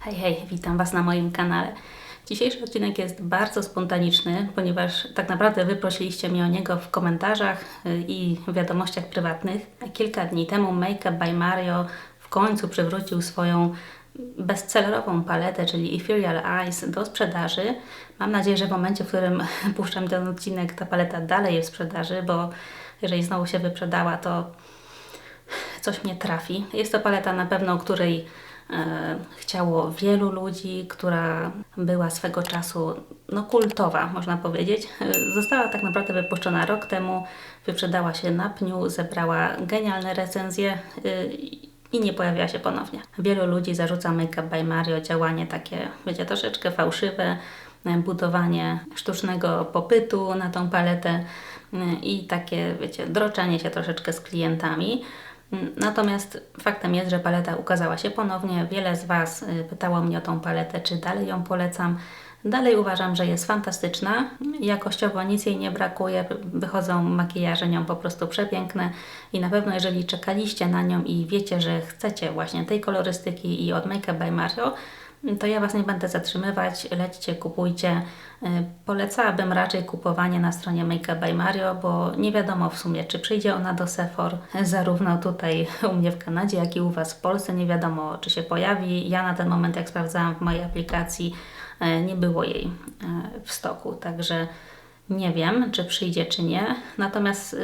Hej, hej, witam Was na moim kanale. Dzisiejszy odcinek jest bardzo spontaniczny, ponieważ tak naprawdę Wy prosiliście mnie o niego w komentarzach i wiadomościach prywatnych. Kilka dni temu Makeup by Mario w końcu przywrócił swoją bestsellerową paletę, czyli Ethereal Eyes, do sprzedaży. Mam nadzieję, że w momencie, w którym puszczam ten odcinek, ta paleta dalej jest w sprzedaży, bo jeżeli znowu się wyprzedała, to coś mnie trafi. Jest to paleta na pewno, której chciało wielu ludzi, która była swego czasu kultowa, można powiedzieć. Została tak naprawdę wypuszczona rok temu, wyprzedała się na pniu, zebrała genialne recenzje i nie pojawiła się ponownie. Wielu ludzi zarzuca Makeup by Mario działanie takie, wiecie, troszeczkę fałszywe, budowanie sztucznego popytu na tą paletę i takie, wiecie, droczenie się troszeczkę z klientami. Natomiast faktem jest, że paleta ukazała się ponownie. Wiele z Was pytało mnie o tą paletę, czy dalej ją polecam. Dalej uważam, że jest fantastyczna. Jakościowo nic jej nie brakuje. Wychodzą makijaże nią po prostu przepiękne. I na pewno jeżeli czekaliście na nią i wiecie, że chcecie właśnie tej kolorystyki i od Makeup by Mario, to ja Was nie będę zatrzymywać, lećcie, kupujcie. Polecałabym raczej kupowanie na stronie Makeup by Mario, bo nie wiadomo w sumie, czy przyjdzie ona do Sephora, zarówno tutaj u mnie w Kanadzie, jak i u Was w Polsce. Nie wiadomo, czy się pojawi. Ja na ten moment, jak sprawdzałam w mojej aplikacji, nie było jej w stoku, także nie wiem, czy przyjdzie, czy nie. Natomiast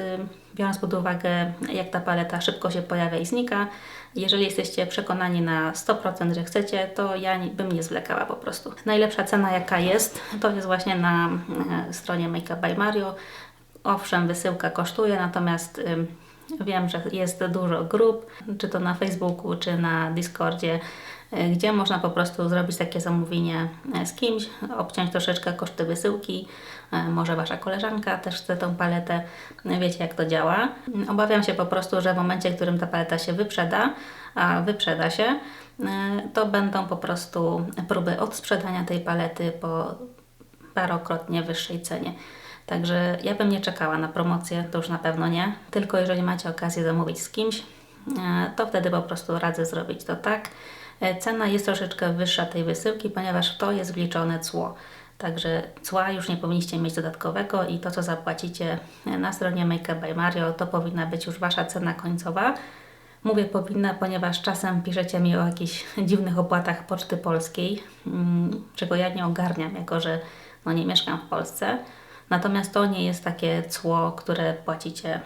biorąc pod uwagę, jak ta paleta szybko się pojawia i znika, jeżeli jesteście przekonani na 100%, że chcecie, to ja bym nie zwlekała po prostu. Najlepsza cena, jaka jest, to jest właśnie na stronie Makeup by Mario. Owszem, wysyłka kosztuje, natomiast wiem, że jest dużo grup, czy to na Facebooku, czy na Discordzie, gdzie można po prostu zrobić takie zamówienie z kimś, obciąć troszeczkę koszty wysyłki. Może Wasza koleżanka też chce tą paletę. Wiecie, jak to działa. Obawiam się po prostu, że w momencie, w którym ta paleta się wyprzeda, a wyprzeda się, to będą po prostu próby odsprzedania tej palety po parokrotnie wyższej cenie. Także ja bym nie czekała na promocję, to już na pewno nie. Tylko jeżeli macie okazję zamówić z kimś, to wtedy po prostu radzę zrobić to tak. Cena jest troszeczkę wyższa tej wysyłki, ponieważ w to jest wliczone cło. Także cła już nie powinniście mieć dodatkowego i to, co zapłacicie na stronie Makeup by Mario, to powinna być już Wasza cena końcowa. Mówię powinna, ponieważ czasem piszecie mi o jakichś dziwnych opłatach Poczty Polskiej, czego ja nie ogarniam, jako że nie mieszkam w Polsce. Natomiast to nie jest takie cło, które płacicie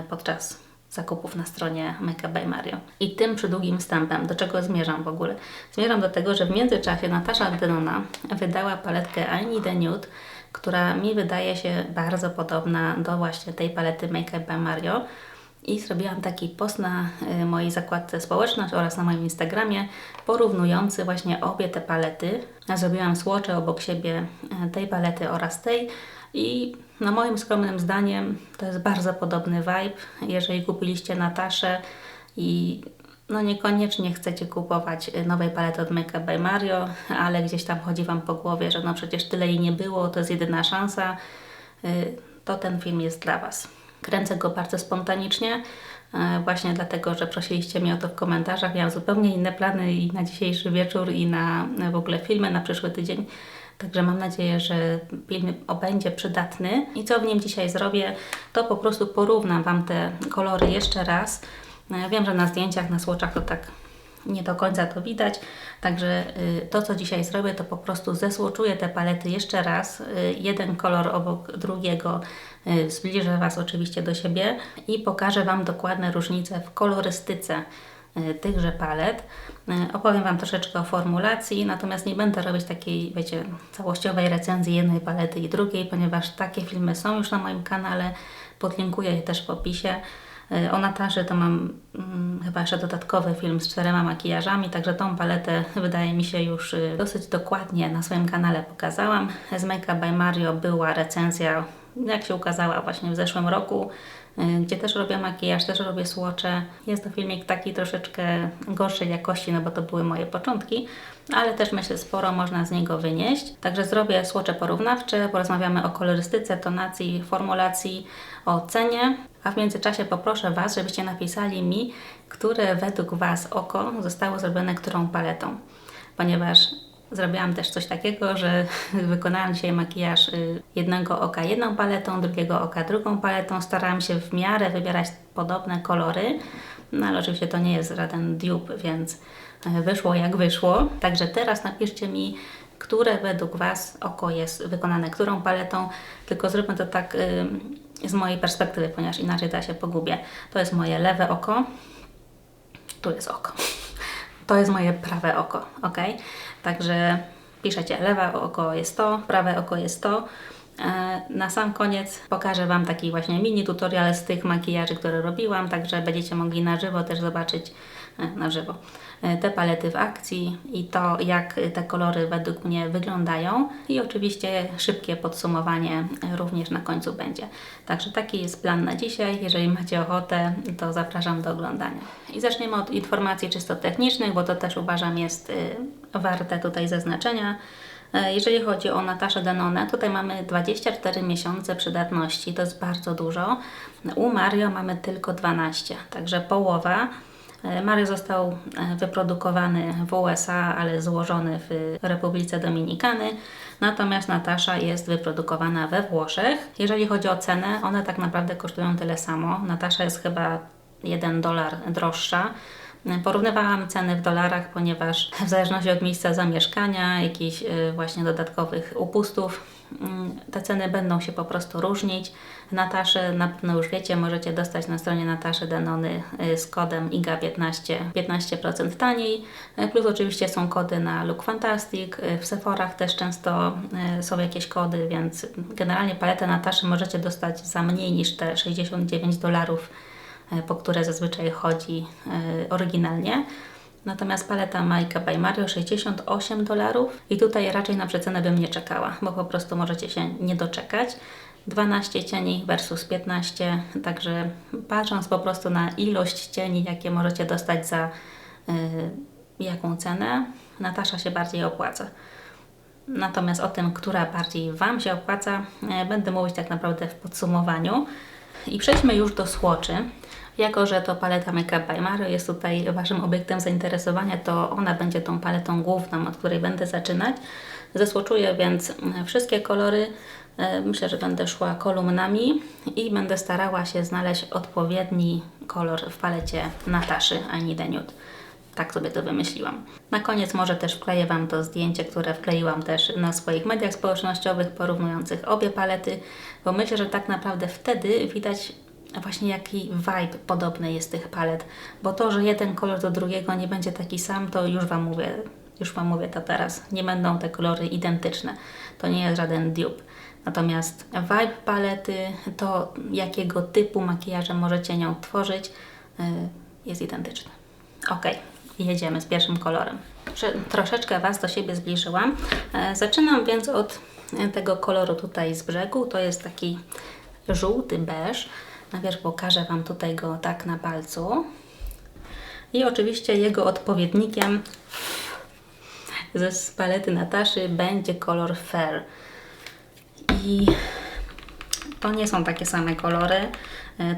podczas zakupów na stronie Makeup by Mario. I tym przydługim wstępem, do czego zmierzam w ogóle? Zmierzam do tego, że w międzyczasie Natasha Denona wydała paletkę I Need a Nude, która mi wydaje się bardzo podobna do właśnie tej palety Makeup by Mario. I zrobiłam taki post na mojej zakładce społeczność oraz na moim Instagramie, porównujący właśnie obie te palety. Zrobiłam swatche obok siebie tej palety oraz tej i moim skromnym zdaniem to jest bardzo podobny vibe. Jeżeli kupiliście Nataszę i niekoniecznie chcecie kupować nowej palety od Makeup by Mario, ale gdzieś tam chodzi Wam po głowie, że przecież tyle jej nie było, to jest jedyna szansa, to ten film jest dla Was. Kręcę go bardzo spontanicznie, właśnie dlatego, że prosiliście mnie o to w komentarzach. Miałam zupełnie inne plany i na dzisiejszy wieczór, i na w ogóle filmy na przyszły tydzień. Także mam nadzieję, że film będzie przydatny. I co w nim dzisiaj zrobię, to po prostu porównam Wam te kolory jeszcze raz. Wiem, że na zdjęciach, na swatchach to tak nie do końca to widać. Także to, co dzisiaj zrobię, to po prostu zesłoczuję te palety jeszcze raz. Jeden kolor obok drugiego. Zbliżę Was oczywiście do siebie i pokażę Wam dokładne różnice w kolorystyce tychże palet. Opowiem Wam troszeczkę o formulacji, natomiast nie będę robić takiej, wiecie, całościowej recenzji jednej palety i drugiej, ponieważ takie filmy są już na moim kanale. Podlinkuję je też w opisie. O Nataszy to mam chyba jeszcze dodatkowy film z 4 makijażami, także tą paletę wydaje mi się już dosyć dokładnie na swoim kanale pokazałam. Z Makeup by Mario była recenzja, jak się ukazała właśnie w zeszłym roku, gdzie też robię makijaż, też robię swatche. Jest to filmik taki troszeczkę gorszej jakości, bo to były moje początki, ale też myślę, sporo można z niego wynieść. Także zrobię swatche porównawcze, porozmawiamy o kolorystyce, tonacji, formulacji, o cenie, a w międzyczasie poproszę Was, żebyście napisali mi, które według Was oko zostało zrobione którą paletą. ponieważ zrobiłam też coś takiego, że wykonałam dzisiaj makijaż jednego oka jedną paletą, drugiego oka drugą paletą. Starałam się w miarę wybierać podobne kolory, no ale oczywiście to nie jest żaden dupe, więc wyszło jak wyszło. Także teraz napiszcie mi, które według Was oko jest wykonane którą paletą, tylko zróbmy to tak z mojej perspektywy, ponieważ inaczej to ja się pogubię. To jest moje lewe oko, tu jest oko. To jest moje prawe oko, ok? Także piszecie, lewe oko jest to, prawe oko jest to. Na sam koniec pokażę Wam taki właśnie mini tutorial z tych makijaży, które robiłam, także będziecie mogli na żywo też zobaczyć te palety w akcji i to, jak te kolory według mnie wyglądają, i oczywiście szybkie podsumowanie również na końcu będzie. Także taki jest plan na dzisiaj. Jeżeli macie ochotę, to zapraszam do oglądania. I zaczniemy od informacji czysto technicznych, bo to też uważam jest warte tutaj zaznaczenia. Jeżeli chodzi o Nataszę Denonę, tutaj mamy 24 miesiące przydatności, to jest bardzo dużo. U Mario mamy tylko 12, także połowa. Mario został wyprodukowany w USA, ale złożony w Republice Dominikany, natomiast Natasza jest wyprodukowana we Włoszech. Jeżeli chodzi o cenę, one tak naprawdę kosztują tyle samo. Natasza jest chyba $1 droższa. Porównywałam ceny w dolarach, ponieważ w zależności od miejsca zamieszkania, jakichś właśnie dodatkowych upustów, te ceny będą się po prostu różnić. Nataszę na pewno już wiecie, możecie dostać na stronie Nataszy Denony z kodem IGA15 15% taniej, plus oczywiście są kody na Look Fantastic, w Sephorach też często są jakieś kody, więc generalnie paletę Nataszy możecie dostać za mniej niż te $69, po które zazwyczaj chodzi oryginalnie. Natomiast paleta Makeup by Mario $68 i tutaj raczej na przecenę bym nie czekała, bo po prostu możecie się nie doczekać. 12 cieni versus 15, także patrząc po prostu na ilość cieni, jakie możecie dostać za jaką cenę, Natasza się bardziej opłaca. Natomiast o tym, która bardziej Wam się opłaca, będę mówić tak naprawdę w podsumowaniu. I przejdźmy już do swatchy. Jako że to paleta Makeup by Mario jest tutaj Waszym obiektem zainteresowania, to ona będzie tą paletą główną, od której będę zaczynać. Zeswatchuję więc wszystkie kolory. Myślę, że będę szła kolumnami i będę starała się znaleźć odpowiedni kolor w palecie Nataszy I Need a Nude. Tak sobie to wymyśliłam. Na koniec może też wkleję Wam to zdjęcie, które wkleiłam też na swoich mediach społecznościowych, porównujących obie palety, bo myślę, że tak naprawdę wtedy widać właśnie jaki vibe podobny jest tych palet, bo to, że jeden kolor do drugiego nie będzie taki sam, to już Wam mówię to teraz, nie będą te kolory identyczne, to nie jest żaden dupe. Natomiast vibe palety, to jakiego typu makijaże możecie nią tworzyć, jest identyczny. Ok, jedziemy z pierwszym kolorem. Troszeczkę Was do siebie zbliżyłam. Zaczynam więc od tego koloru tutaj z brzegu, to jest taki żółty beż. Najpierw pokażę Wam tutaj go tak na palcu. I oczywiście jego odpowiednikiem z palety Nataszy będzie kolor Fair. I to nie są takie same kolory.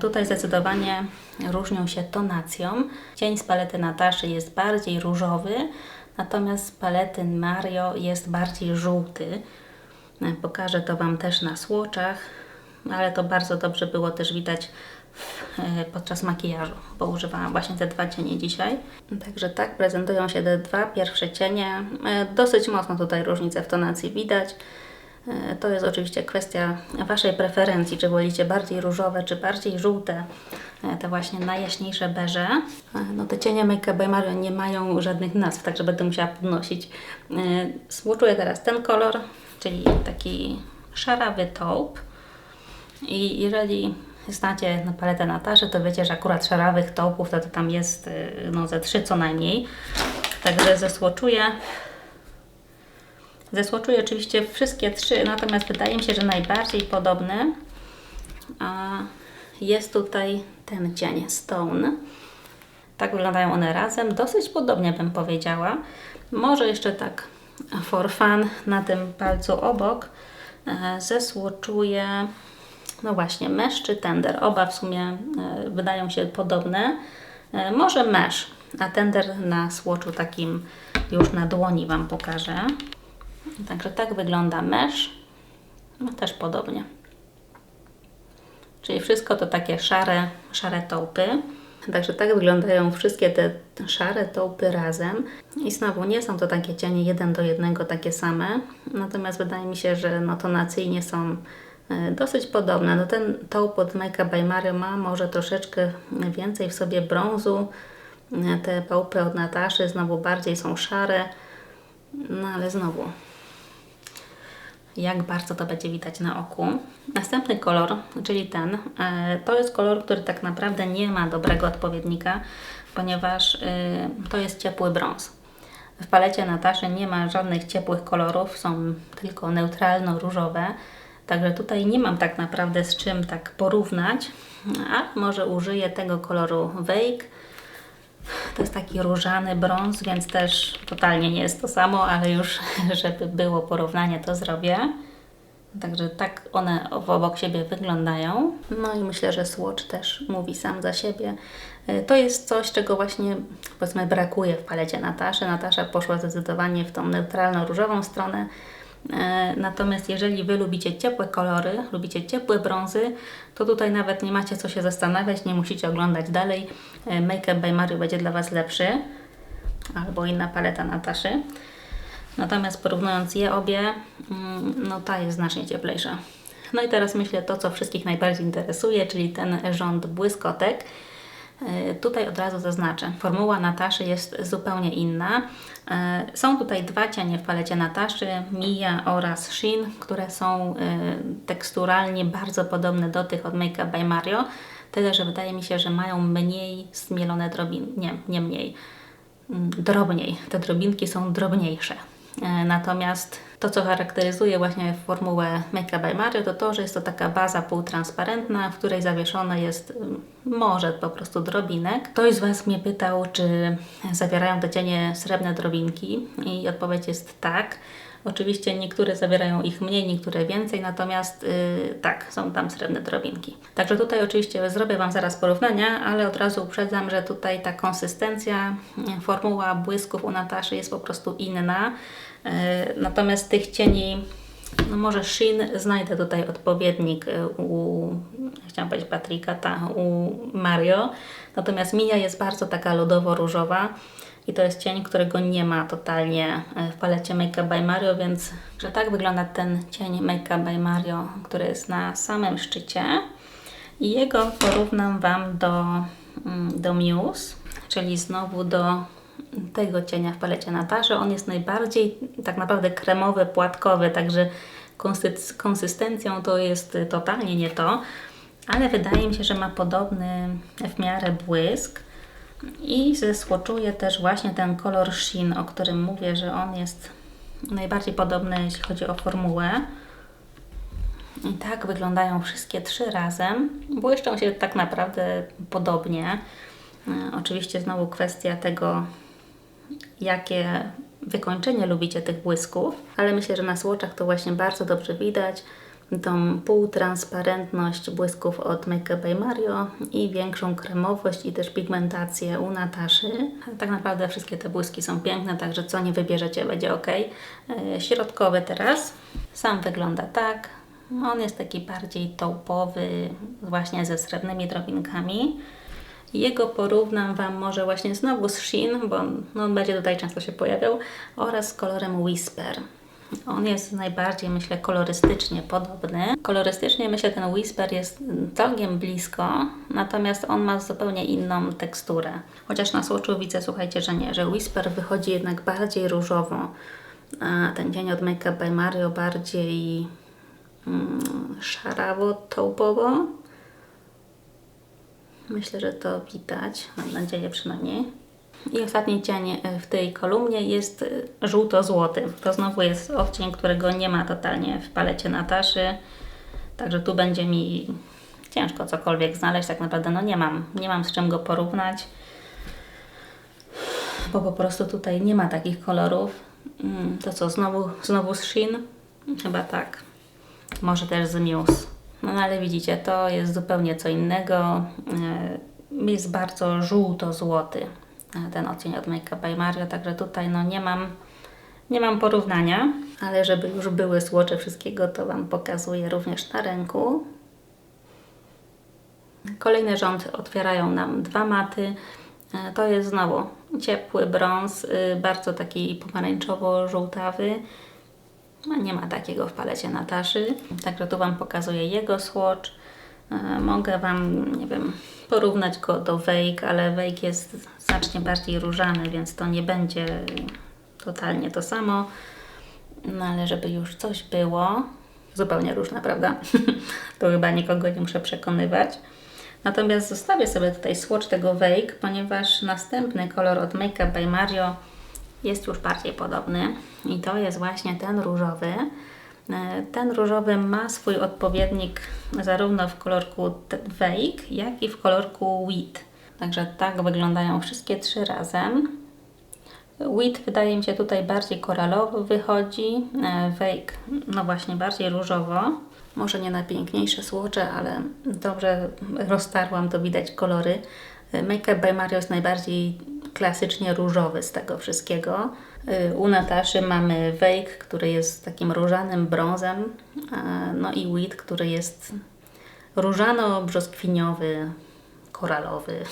Tutaj zdecydowanie różnią się tonacją. Cień z palety Nataszy jest bardziej różowy, natomiast z palety Mario jest bardziej żółty. Pokażę to Wam też na swatchach, ale to bardzo dobrze było też widać podczas makijażu, bo używałam właśnie te dwa cienie dzisiaj. Także tak prezentują się te dwa pierwsze cienie. Dosyć mocno tutaj różnicę w tonacji widać. To jest oczywiście kwestia Waszej preferencji, czy wolicie bardziej różowe, czy bardziej żółte, te właśnie najjaśniejsze beże. No te cienie Makeup by Mario nie mają żadnych nazw, także będę musiała podnosić. Swatchuję teraz ten kolor, czyli taki szarawy taupe. I jeżeli znacie paletę Nataszy, to wiecie, że akurat szarawych taupów to tam jest no, ze 3 co najmniej. Także zeswatchuję oczywiście wszystkie 3, natomiast wydaje mi się, że najbardziej podobny jest tutaj ten cień Stone. Tak wyglądają one razem, dosyć podobnie bym powiedziała. Może jeszcze tak for fun na tym palcu obok zeswatchuję, no właśnie, Mesh czy Tender. Oba w sumie wydają się podobne. Może Mesh. a tender na swatchu takim już na dłoni Wam pokażę. Także tak wygląda mesh. No też podobnie. Czyli wszystko to takie szare taupy. Także tak wyglądają wszystkie te szare taupy razem. I znowu nie są to takie cienie 1 do 1 takie same. Natomiast wydaje mi się, że no tonacyjnie są dosyć podobne. No ten taupe od Make Up by Mario ma może troszeczkę więcej w sobie brązu. Te taupy od Nataszy znowu bardziej są szare. No ale znowu, jak bardzo to będzie widać na oku. Następny kolor, czyli ten, to jest kolor, który tak naprawdę nie ma dobrego odpowiednika, ponieważ to jest ciepły brąz. W palecie Nataszy nie ma żadnych ciepłych kolorów, są tylko neutralno-różowe, także tutaj nie mam tak naprawdę z czym tak porównać, a może użyję tego koloru Wake. To jest taki różany brąz, więc też totalnie nie jest to samo, ale już żeby było porównanie, to zrobię. Także tak one obok siebie wyglądają. No i myślę, że swatch też mówi sam za siebie. To jest coś, czego właśnie powiedzmy brakuje w palecie Nataszy. Natasza poszła zdecydowanie w tą neutralno-różową stronę. Natomiast jeżeli Wy lubicie ciepłe kolory, lubicie ciepłe brązy, to tutaj nawet nie macie co się zastanawiać, nie musicie oglądać dalej. Make Up by Mario będzie dla Was lepszy, albo inna paleta Nataszy. Natomiast porównując je obie, no ta jest znacznie cieplejsza. No i teraz myślę to, co wszystkich najbardziej interesuje, czyli ten rząd błyskotek. Tutaj od razu zaznaczę, formuła Nataszy jest zupełnie inna. Są tutaj dwa cienie w palecie Nataszy, Mia oraz Shein, które są teksturalnie bardzo podobne do tych od Make Up by Mario, tyle że wydaje mi się, że mają mniej zmielone drobinki, nie mniej, drobniej. Te drobinki są drobniejsze. Natomiast to, co charakteryzuje właśnie formułę Make Up by Mario, to to, że jest to taka baza półtransparentna, w której zawieszone jest może po prostu drobinek. Ktoś z Was mnie pytał, czy zawierają te cienie srebrne drobinki i odpowiedź jest tak. Oczywiście niektóre zawierają ich mniej, niektóre więcej, natomiast tak, są tam srebrne drobinki. Także tutaj oczywiście zrobię Wam zaraz porównania, ale od razu uprzedzam, że tutaj ta konsystencja, formuła błysków u Nataszy jest po prostu inna. Natomiast tych cieni, no może Shein znajdę tutaj odpowiednik chciałam powiedzieć Patricka, u Mario. Natomiast Mia jest bardzo taka lodowo-różowa. I to jest cień, którego nie ma totalnie w palecie Make Up by Mario, więc że tak wygląda ten cień Make Up by Mario, który jest na samym szczycie. I jego porównam Wam do Muse, czyli znowu do tego cienia w palecie Nataszy. On jest najbardziej tak naprawdę kremowy, płatkowy, także konsystencją to jest totalnie nie to, ale wydaje mi się, że ma podobny w miarę błysk. I zesłoczuję też właśnie ten kolor Shein, o którym mówię, że on jest najbardziej podobny, jeśli chodzi o formułę. I tak wyglądają wszystkie trzy razem. Błyszczą się tak naprawdę podobnie. Oczywiście znowu kwestia tego, jakie wykończenie lubicie tych błysków, ale myślę, że na swatchach to właśnie bardzo dobrze widać. Tą półtransparentność błysków od Make Up by Mario i większą kremowość i też pigmentację u Nataszy. Tak naprawdę wszystkie te błyski są piękne, także co nie wybierzecie, będzie ok. Środkowy teraz. Sam wygląda tak. On jest taki bardziej taupowy, właśnie ze srebrnymi drobinkami. Jego porównam Wam może właśnie znowu z Shein, bo on będzie tutaj często się pojawiał, oraz z kolorem Whisper. On jest najbardziej, myślę, kolorystycznie podobny. Kolorystycznie, myślę, ten Whisper jest całkiem blisko, natomiast on ma zupełnie inną teksturę. Chociaż na swatchu widzę, słuchajcie, że nie, że Whisper wychodzi jednak bardziej różowo, a ten cień od Make Up by Mario bardziej szarawo-taupowo. Myślę, że to widać, mam nadzieję przynajmniej. I ostatni cień w tej kolumnie jest żółto-złoty. To znowu jest odcień, którego nie ma totalnie w palecie Nataszy. Także tu będzie mi ciężko cokolwiek znaleźć. Tak naprawdę no nie mam z czym go porównać. Bo po prostu tutaj nie ma takich kolorów. To co, znowu z Shein? Chyba tak. Może też z Muse. No ale widzicie, to jest zupełnie co innego. Jest bardzo żółto-złoty. ten odcień od Make Up by Mario, także tutaj no nie mam porównania, ale żeby już były słocze wszystkiego, to Wam pokazuję również na ręku. Kolejny rząd otwierają nam dwa maty. To jest znowu ciepły brąz, bardzo taki pomarańczowo-żółtawy. Nie ma takiego w palecie Nataszy. Także tu Wam pokazuję jego swatch. Mogę Wam, nie wiem, porównać go do Wake, ale Wake jest znacznie bardziej różany, więc to nie będzie totalnie to samo. No ale żeby już coś było, zupełnie różne, prawda? To chyba nikogo nie muszę przekonywać. Natomiast zostawię sobie tutaj swatch tego Wake, ponieważ następny kolor od Make Up by Mario jest już bardziej podobny i to jest właśnie ten różowy. Ten różowy ma swój odpowiednik zarówno w kolorku Wake, jak i w kolorku Wheat. Także tak wyglądają wszystkie trzy razem. Wheat wydaje mi się tutaj bardziej koralowo wychodzi, Wake no właśnie bardziej różowo. Może nie najpiękniejsze słocze, ale dobrze roztarłam, to widać kolory. Make Up by Mario jest najbardziej klasycznie różowy z tego wszystkiego. U Nataszy mamy Wake, który jest takim różanym brązem, no i Wheat, który jest różano-brzoskwiniowy, koralowy.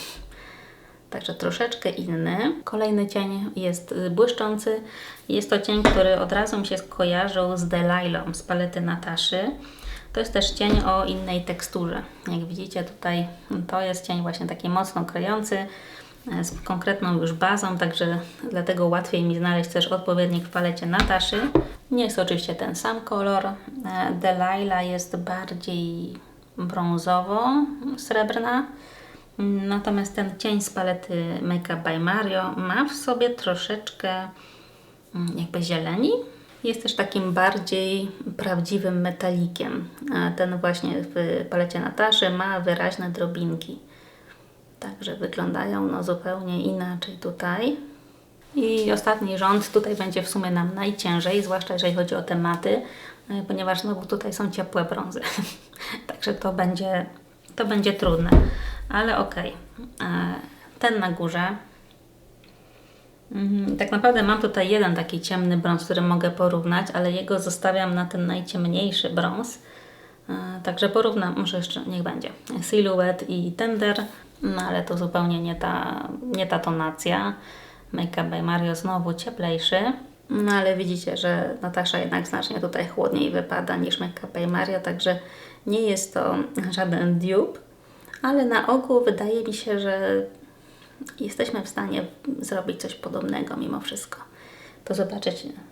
Także troszeczkę inny. Kolejny cień jest błyszczący. Jest to cień, który od razu mi się skojarzył z Delilą z palety Nataszy. To jest też cień o innej teksturze. Jak widzicie tutaj to jest cień właśnie taki mocno kryjący, z konkretną już bazą, także dlatego łatwiej mi znaleźć też odpowiednik w palecie Nataszy. Nie jest oczywiście ten sam kolor. Delila jest bardziej brązowo-srebrna. Natomiast ten cień z palety Make Up by Mario ma w sobie troszeczkę jakby zieleni. Jest też takim bardziej prawdziwym metalikiem. Ten właśnie w palecie Nataszy ma wyraźne drobinki. Także wyglądają no zupełnie inaczej tutaj. I ostatni rząd tutaj będzie w sumie nam najciężej, zwłaszcza jeżeli chodzi o te maty, ponieważ znowu tutaj są ciepłe brązy. Także to będzie trudne. Ale okej. Ten na górze. Tak naprawdę mam tutaj jeden taki ciemny brąz, który mogę porównać, ale jego zostawiam na ten najciemniejszy brąz. Także porównam, może jeszcze niech będzie Silhouette i Tender, no ale to zupełnie nie ta tonacja. Make Up by Mario znowu cieplejszy, no ale widzicie, że Natasza jednak znacznie tutaj chłodniej wypada niż Make Up by Mario, także nie jest to żaden dupe, ale na ogół wydaje mi się, że jesteśmy w stanie zrobić coś podobnego mimo wszystko.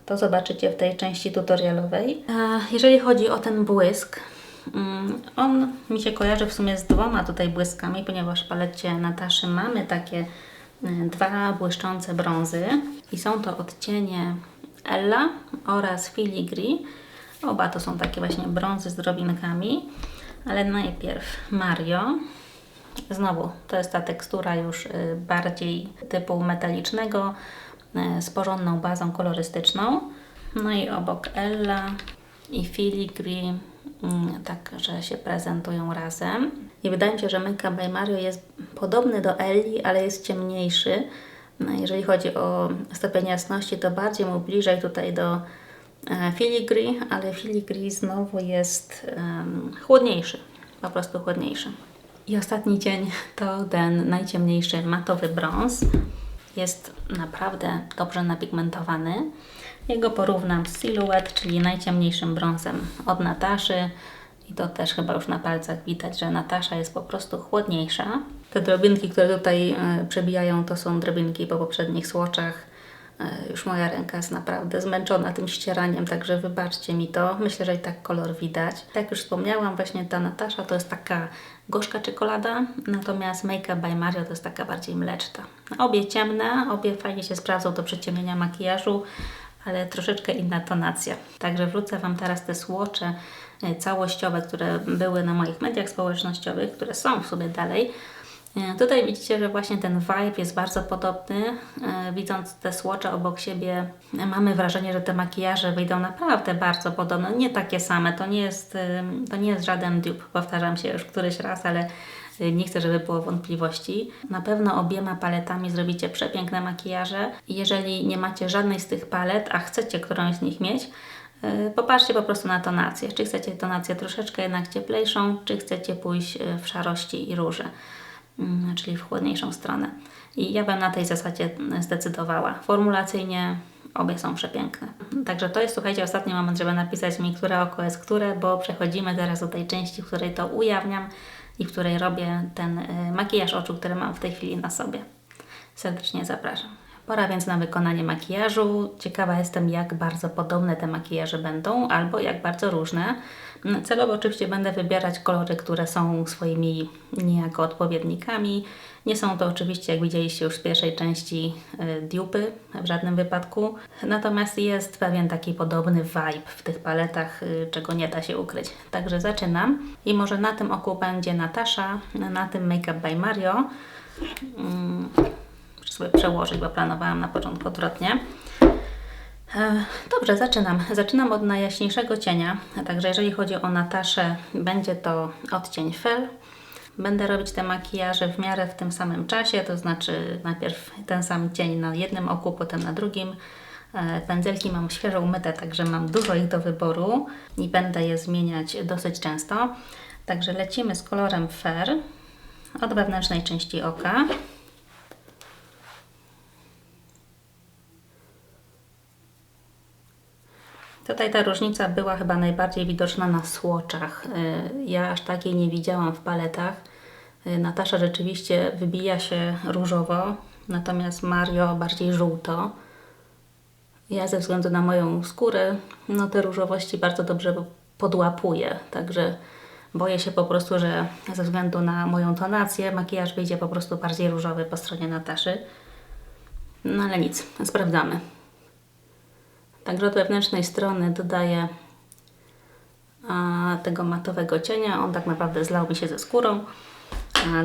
To zobaczycie w tej części tutorialowej. Jeżeli chodzi o ten błysk, on mi się kojarzy w sumie z dwoma tutaj błyskami, ponieważ w palecie Nataszy mamy takie dwa błyszczące brązy i są to odcienie Ella oraz Filigree. Oba to są takie właśnie brązy z drobinkami, ale najpierw Mario. Znowu, to jest ta tekstura już bardziej typu metalicznego, z porządną bazą kolorystyczną. No i obok Ella i Filigree tak, że się prezentują razem. I wydaje mi się, że Make Up by Mario jest podobny do Elli, ale jest ciemniejszy. Jeżeli chodzi o stopień jasności, to bardziej mu bliżej tutaj do Filigree, ale Filigree znowu jest chłodniejszy, po prostu chłodniejszy. I ostatni cień to ten najciemniejszy matowy brąz. Jest naprawdę dobrze napigmentowany. Jego porównam z Silhouette, czyli najciemniejszym brązem od Nataszy. I to też chyba już na palcach widać, że Natasza jest po prostu chłodniejsza. Te drobinki, które tutaj przebijają, to są drobinki po poprzednich swatchach. Już moja ręka jest naprawdę zmęczona tym ścieraniem, także wybaczcie mi to. Myślę, że i tak kolor widać. Tak jak już wspomniałam, właśnie ta Natasza to jest taka gorzka czekolada, natomiast Make Up by Mario to jest taka bardziej mleczna. Obie ciemne, obie fajnie się sprawdzą do przyciemnienia makijażu, ale troszeczkę inna tonacja. Także wrzucę Wam teraz te swatche całościowe, które były na moich mediach społecznościowych, które są w sumie dalej. Tutaj widzicie, że właśnie ten vibe jest bardzo podobny. Widząc te swatche obok siebie, mamy wrażenie, że te makijaże wyjdą naprawdę bardzo podobne. Nie takie same, to nie jest żaden dupe, powtarzam się już któryś raz, ale Nie chcę, żeby było wątpliwości. Na pewno obiema paletami zrobicie przepiękne makijaże. Jeżeli nie macie żadnej z tych palet, a chcecie którąś z nich mieć, popatrzcie po prostu na tonację. Czy chcecie tonację troszeczkę jednak cieplejszą, czy chcecie pójść w szarości i róże, czyli w chłodniejszą stronę. I ja bym na tej zasadzie zdecydowała. Formulacyjnie obie są przepiękne. Także to jest, słuchajcie, ostatni moment, żeby napisać mi, które oko jest które, bo przechodzimy teraz do tej części, w której to ujawniam i w której robię ten makijaż oczu, który mam w tej chwili na sobie. Serdecznie zapraszam. Pora więc na wykonanie makijażu. Ciekawa jestem, jak bardzo podobne te makijaże będą, albo jak bardzo różne. Celowo oczywiście będę wybierać kolory, które są swoimi niejako odpowiednikami. Nie są to oczywiście, jak widzieliście już w pierwszej części, dupy w żadnym wypadku. Natomiast jest pewien taki podobny vibe w tych paletach, czego nie da się ukryć. Także zaczynam. I może na tym oku będzie Natasha, na tym Make Up by Mario. Muszę sobie przełożyć, bo planowałam na początku odwrotnie. Dobrze, zaczynam. Zaczynam od najjaśniejszego cienia. Także jeżeli chodzi o Nataszę, będzie to odcień Fel. Będę robić te makijaże w miarę w tym samym czasie, to znaczy najpierw ten sam cień na jednym oku, potem na drugim. Pędzelki mam świeżo umyte, także mam dużo ich do wyboru i będę je zmieniać dosyć często. Także lecimy z kolorem Fair od wewnętrznej części oka. Tutaj ta różnica była chyba najbardziej widoczna na swatchach. Ja aż takiej nie widziałam w paletach. Natasza rzeczywiście wybija się różowo, natomiast Mario bardziej żółto. Ja ze względu na moją skórę, no te różowości bardzo dobrze podłapuję, także boję się po prostu, że ze względu na moją tonację makijaż wyjdzie po prostu bardziej różowy po stronie Nataszy. No ale nic, sprawdzamy. Także od wewnętrznej strony dodaję tego matowego cienia. On tak naprawdę zlał mi się ze skórą.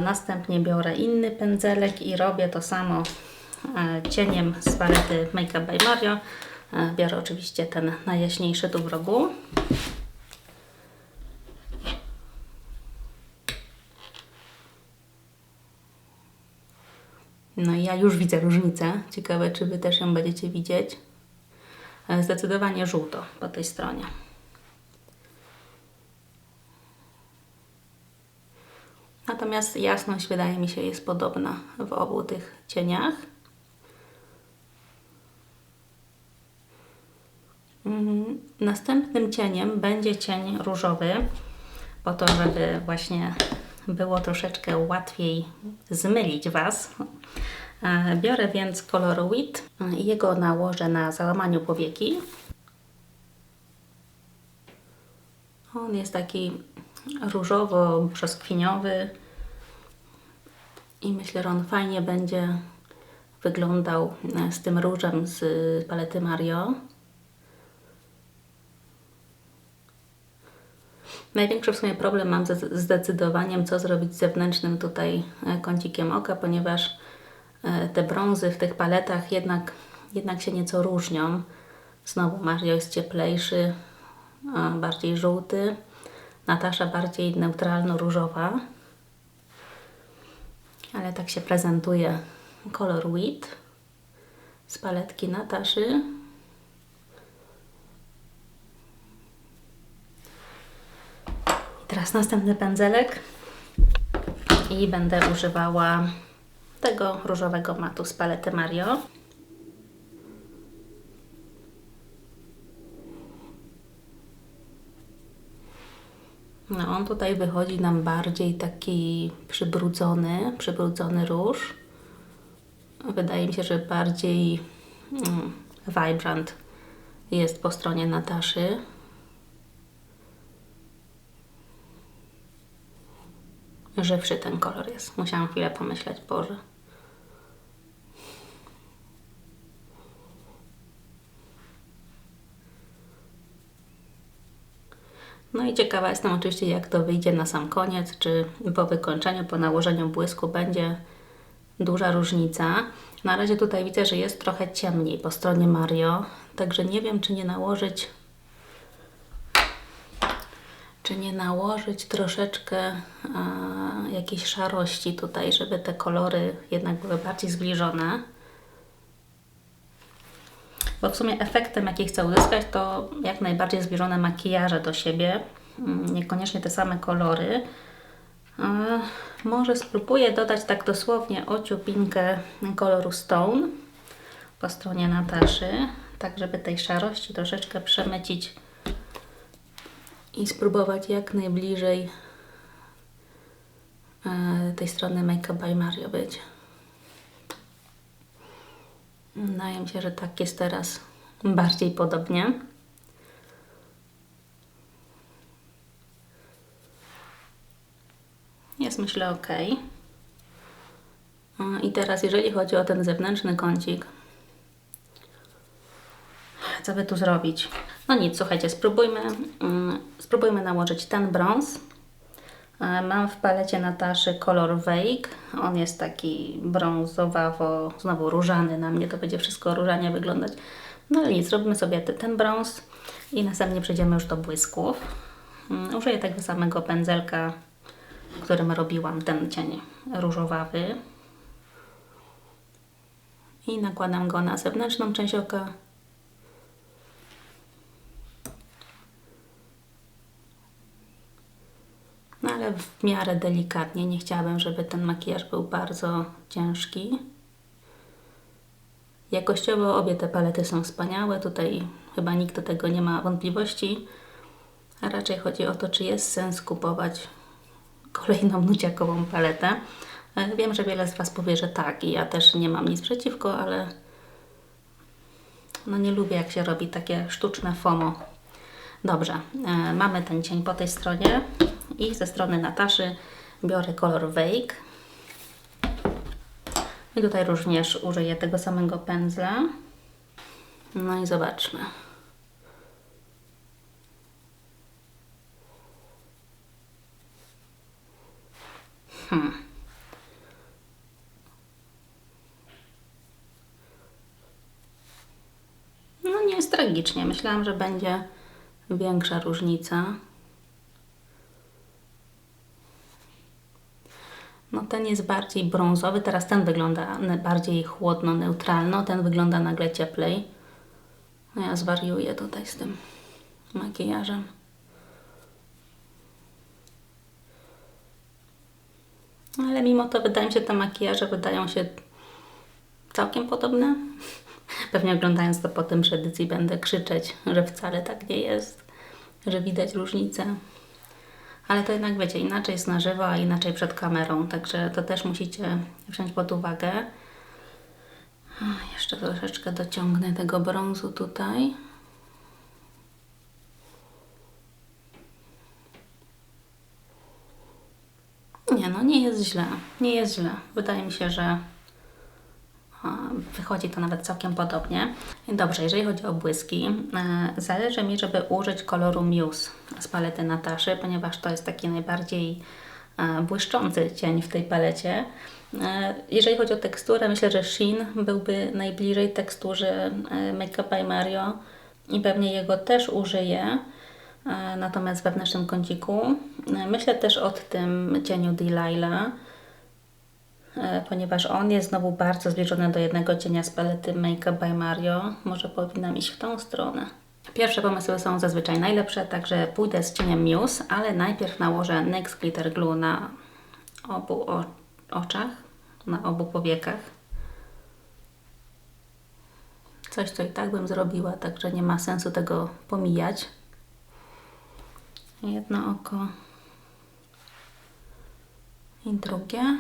Następnie biorę inny pędzelek i robię to samo cieniem z palety Make Up by Mario. Biorę oczywiście ten najjaśniejszy tu w rogu. No i ja już widzę różnicę. Ciekawe, czy Wy też ją będziecie widzieć. Zdecydowanie żółto po tej stronie. Natomiast jasność, wydaje mi się, jest podobna w obu tych cieniach. Następnym cieniem będzie cień różowy, po to, żeby właśnie było troszeczkę łatwiej zmylić Was. Biorę więc kolor Wheat i jego nałożę na załamaniu powieki. On jest taki różowo-brzoskwiniowy i myślę, że on fajnie będzie wyglądał z tym różem z palety Mario. Największy w sumie problem mam z zdecydowaniem, co zrobić z zewnętrznym tutaj kącikiem oka, ponieważ te brązy w tych paletach jednak się nieco różnią. Znowu Mario jest cieplejszy, bardziej żółty. Natasza bardziej neutralno-różowa. Ale tak się prezentuje kolor Wheat z paletki Nataszy. Teraz następny pędzelek i będę używała tego różowego matu z palety Mario. No on tutaj wychodzi nam bardziej taki przybrudzony róż. Wydaje mi się, że bardziej vibrant jest po stronie Nataszy. Żywszy ten kolor jest. Musiałam chwilę pomyśleć, Boże. No i ciekawa jestem oczywiście, jak to wyjdzie na sam koniec, czy po wykończeniu, po nałożeniu błysku będzie duża różnica. Na razie tutaj widzę, że jest trochę ciemniej po stronie Mario, także nie wiem, czy nie nałożyć troszeczkę jakiejś szarości tutaj, żeby te kolory jednak były bardziej zbliżone. Bo w sumie efektem, jaki chcę uzyskać, to jak najbardziej zbliżone makijaże do siebie. Niekoniecznie te same kolory. Może spróbuję dodać tak dosłownie ociupinkę koloru Stone po stronie Nataszy, tak żeby tej szarości troszeczkę przemycić i spróbować jak najbliżej tej strony Make Up by Mario być. Wydaje mi się, że tak jest teraz bardziej podobnie. Jest, myślę, ok. I teraz jeżeli chodzi o ten zewnętrzny kącik, co by tu zrobić? No nic, słuchajcie, spróbujmy nałożyć ten brąz. Mam w palecie Nataszy kolor Wake. On jest taki brązowawo, znowu różany na mnie, to będzie wszystko różanie wyglądać. No ale nic, zrobimy sobie ten brąz i następnie przejdziemy już do błysków. Użyję tego samego pędzelka, którym robiłam ten cień różowawy. I nakładam go na zewnętrzną część oka. No ale w miarę delikatnie, nie chciałabym, żeby ten makijaż był bardzo ciężki. Jakościowo obie te palety są wspaniałe, tutaj chyba nikt do tego nie ma wątpliwości. A raczej chodzi o to, czy jest sens kupować kolejną nudziakową paletę. Wiem, że wiele z Was powie, że tak i ja też nie mam nic przeciwko, ale no nie lubię, jak się robi takie sztuczne FOMO. Dobrze, mamy ten cień po tej stronie i ze strony Nataszy biorę kolor Wake. I tutaj również użyję tego samego pędzla. No i zobaczmy. No nie jest tragicznie. Myślałam, że będzie większa różnica. No ten jest bardziej brązowy, teraz ten wygląda bardziej chłodno, neutralno, ten wygląda nagle cieplej. No ja zwariuję tutaj z tym makijażem. Ale mimo to wydaje mi się, te makijaże wydają się całkiem podobne. Pewnie oglądając to potem przy edycji będę krzyczeć, że wcale tak nie jest, że widać różnicę. Ale to jednak wiecie, inaczej jest na żywo, a inaczej przed kamerą, także to też musicie wziąć pod uwagę. Jeszcze troszeczkę dociągnę tego brązu tutaj. Nie, no nie jest źle, nie jest źle. Wydaje mi się, że wychodzi to nawet całkiem podobnie. Dobrze, jeżeli chodzi o błyski, zależy mi, żeby użyć koloru Muse z palety Nataszy, ponieważ to jest taki najbardziej błyszczący cień w tej palecie. Jeżeli chodzi o teksturę, myślę, że Sheen byłby najbliżej teksturze Make Up by Mario i pewnie jego też użyję. Natomiast w wewnętrznym kąciku myślę też o tym cieniu Delilah, ponieważ on jest znowu bardzo zbliżony do jednego cienia z palety Make Up by Mario. Może powinnam iść w tą stronę. Pierwsze pomysły są zazwyczaj najlepsze, także pójdę z cieniem Muse, ale najpierw nałożę NYX Glitter Glue na obu oczach, na obu powiekach. Coś, co i tak bym zrobiła, także nie ma sensu tego pomijać. Jedno oko i drugie.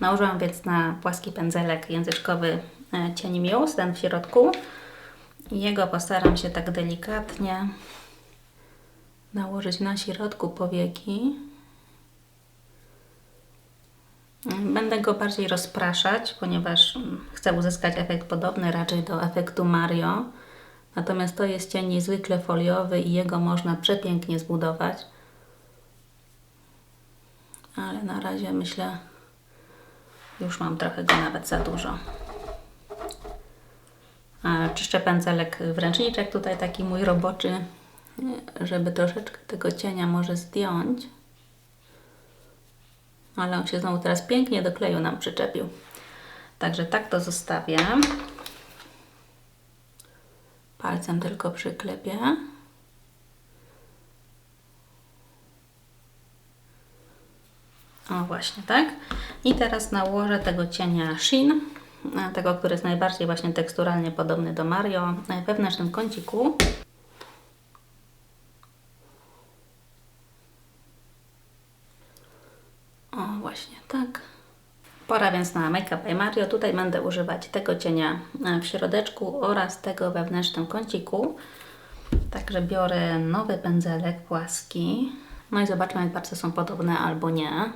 Nałożyłam więc na płaski pędzelek języczkowy cień Muse, ten w środku. I jego postaram się tak delikatnie nałożyć na środku powieki. Będę go bardziej rozpraszać, ponieważ chcę uzyskać efekt podobny raczej do efektu Mario. Natomiast to jest cień niezwykle foliowy i jego można przepięknie zbudować. Ale na razie myślę, już mam trochę go nawet za dużo. Czyszczę pędzelek w ręczniczek, tutaj taki mój roboczy, żeby troszeczkę tego cienia może zdjąć. Ale on się znowu teraz pięknie do kleju nam przyczepił. Także tak to zostawię. Palcem tylko przyklepię. O właśnie, tak. I teraz nałożę tego cienia Shein, tego, który jest najbardziej właśnie teksturalnie podobny do Mario, w wewnętrznym kąciku. O właśnie, tak. Pora więc na Make Up by Mario. Tutaj będę używać tego cienia w środeczku oraz tego w wewnętrznym kąciku. Także biorę nowy pędzelek płaski. No i zobaczmy, jak bardzo są podobne albo nie.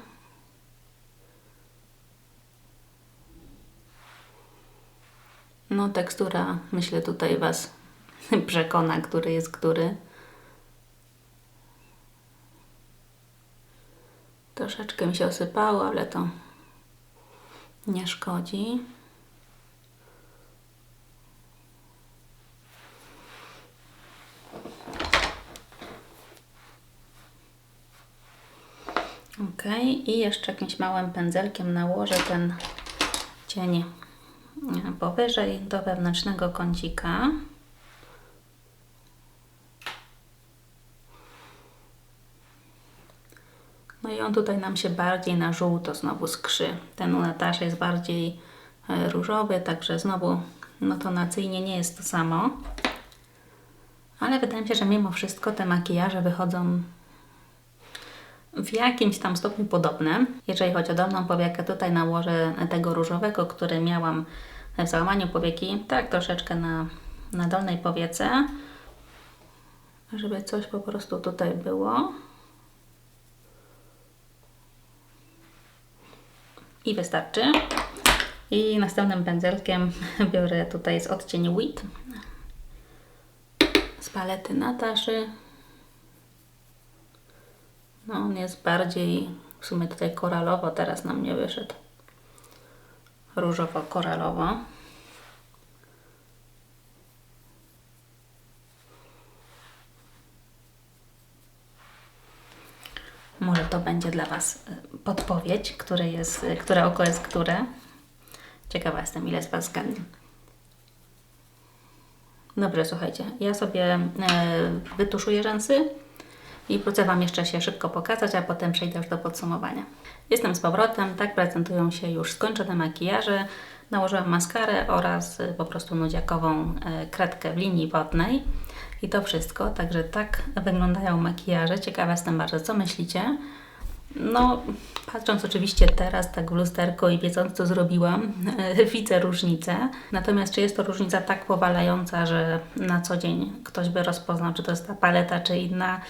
No tekstura, myślę, tutaj Was przekona, który jest który. Troszeczkę mi się osypało, ale to nie szkodzi. Ok, i jeszcze jakimś małym pędzelkiem nałożę ten cień powyżej do wewnętrznego kącika. No i on tutaj nam się bardziej na żółto znowu skrzy. Ten u Nataszy jest bardziej różowy, także znowu no tonacyjnie nie jest to samo. Ale wydaje mi się, że mimo wszystko te makijaże wychodzą w jakimś tam stopniu podobne. Jeżeli chodzi o dolną powiekę, tutaj nałożę tego różowego, który miałam w załamaniu powieki, tak troszeczkę na dolnej powiece, żeby coś po prostu tutaj było. I wystarczy. I następnym pędzelkiem biorę tutaj z odcień Wheat z palety Nataszy. No on jest bardziej w sumie tutaj koralowo, teraz na mnie wyszedł. Różowo-koralowo. Może to będzie dla Was podpowiedź, które oko jest które. Ciekawa jestem, ile z Was zgadnie. Dobrze, słuchajcie, ja sobie wytuszuję rzęsy i wrócę Wam jeszcze się szybko pokazać, a potem przejdę już do podsumowania. Jestem z powrotem, tak prezentują się już skończone makijaże. Nałożyłam maskarę oraz po prostu nudziakową kredkę w linii wodnej. I to wszystko, także tak wyglądają makijaże. Ciekawa jestem bardzo, co myślicie. No, patrząc oczywiście teraz tak w lusterko i wiedząc, co zrobiłam, widzę różnicę. Natomiast czy jest to różnica tak powalająca, że na co dzień ktoś by rozpoznał, czy to jest ta paleta, czy inna?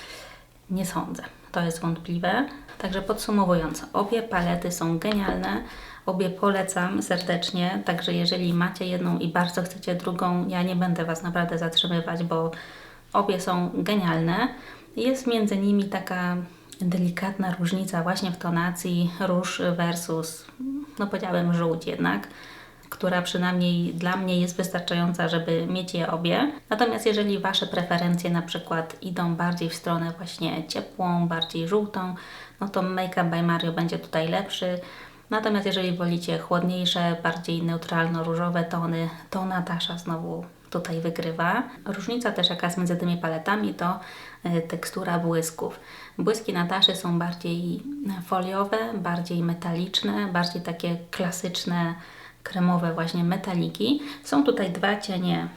Nie sądzę. To jest wątpliwe. Także podsumowując, obie palety są genialne. Obie polecam serdecznie, także jeżeli macie jedną i bardzo chcecie drugą, ja nie będę Was naprawdę zatrzymywać, bo obie są genialne. Jest między nimi taka delikatna różnica właśnie w tonacji róż versus, no powiedziałabym, żółć jednak, która przynajmniej dla mnie jest wystarczająca, żeby mieć je obie. Natomiast jeżeli Wasze preferencje na przykład idą bardziej w stronę właśnie ciepłą, bardziej żółtą, no to Make Up by Mario będzie tutaj lepszy. Natomiast jeżeli wolicie chłodniejsze, bardziej neutralno-różowe tony, to Natasza znowu tutaj wygrywa. Różnica też jaka jest między tymi paletami to tekstura błysków. Błyski Nataszy są bardziej foliowe, bardziej metaliczne, bardziej takie klasyczne, kremowe właśnie metaliki. Są tutaj dwa cienie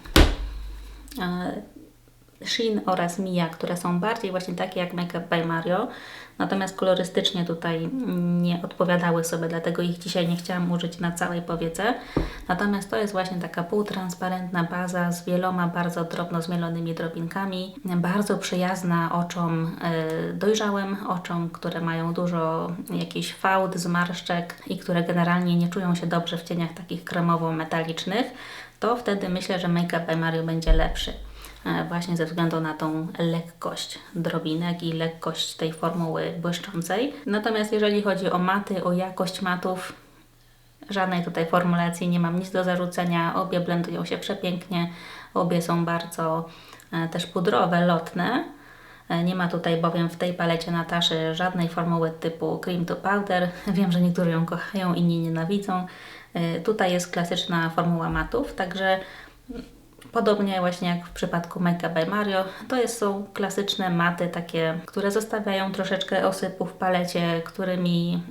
Shein oraz Mia, które są bardziej właśnie takie jak Make Up by Mario, natomiast kolorystycznie tutaj nie odpowiadały sobie, dlatego ich dzisiaj nie chciałam użyć na całej powiece. Natomiast to jest właśnie taka półtransparentna baza z wieloma bardzo drobno zmielonymi drobinkami, bardzo przyjazna oczom, dojrzałym oczom, które mają dużo jakichś fałd, zmarszczek i które generalnie nie czują się dobrze w cieniach takich kremowo-metalicznych, to wtedy myślę, że Make Up by Mario będzie lepszy. Właśnie ze względu na tą lekkość drobinek i lekkość tej formuły błyszczącej. Natomiast jeżeli chodzi o maty, o jakość matów, żadnej tutaj formulacji, nie mam nic do zarzucenia. Obie blendują się przepięknie, obie są bardzo też pudrowe, lotne. Nie ma tutaj bowiem w tej palecie Nataszy żadnej formuły typu cream to powder. Wiem, że niektórzy ją kochają, inni nienawidzą. Tutaj jest klasyczna formuła matów, także podobnie właśnie jak w przypadku Make Up by Mario, są klasyczne maty takie, które zostawiają troszeczkę osypu w palecie, którymi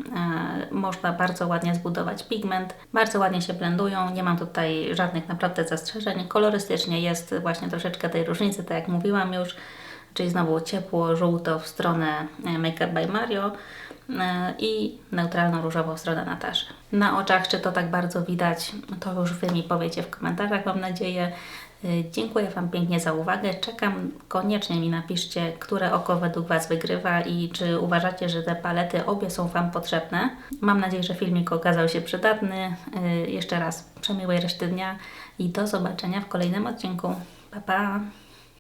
można bardzo ładnie zbudować pigment. Bardzo ładnie się blendują, nie mam tutaj żadnych naprawdę zastrzeżeń. Kolorystycznie jest właśnie troszeczkę tej różnicy, tak jak mówiłam już, czyli znowu ciepło, żółto w stronę Make Up by Mario i neutralno różowo w stronę Nataszy. Na oczach, czy to tak bardzo widać, to już Wy mi powiecie w komentarzach, mam nadzieję. Dziękuję Wam pięknie za uwagę. Czekam, koniecznie mi napiszcie, które oko według Was wygrywa i czy uważacie, że te palety obie są Wam potrzebne. Mam nadzieję, że filmik okazał się przydatny. Jeszcze raz przemiłej reszty dnia i do zobaczenia w kolejnym odcinku. Pa, pa!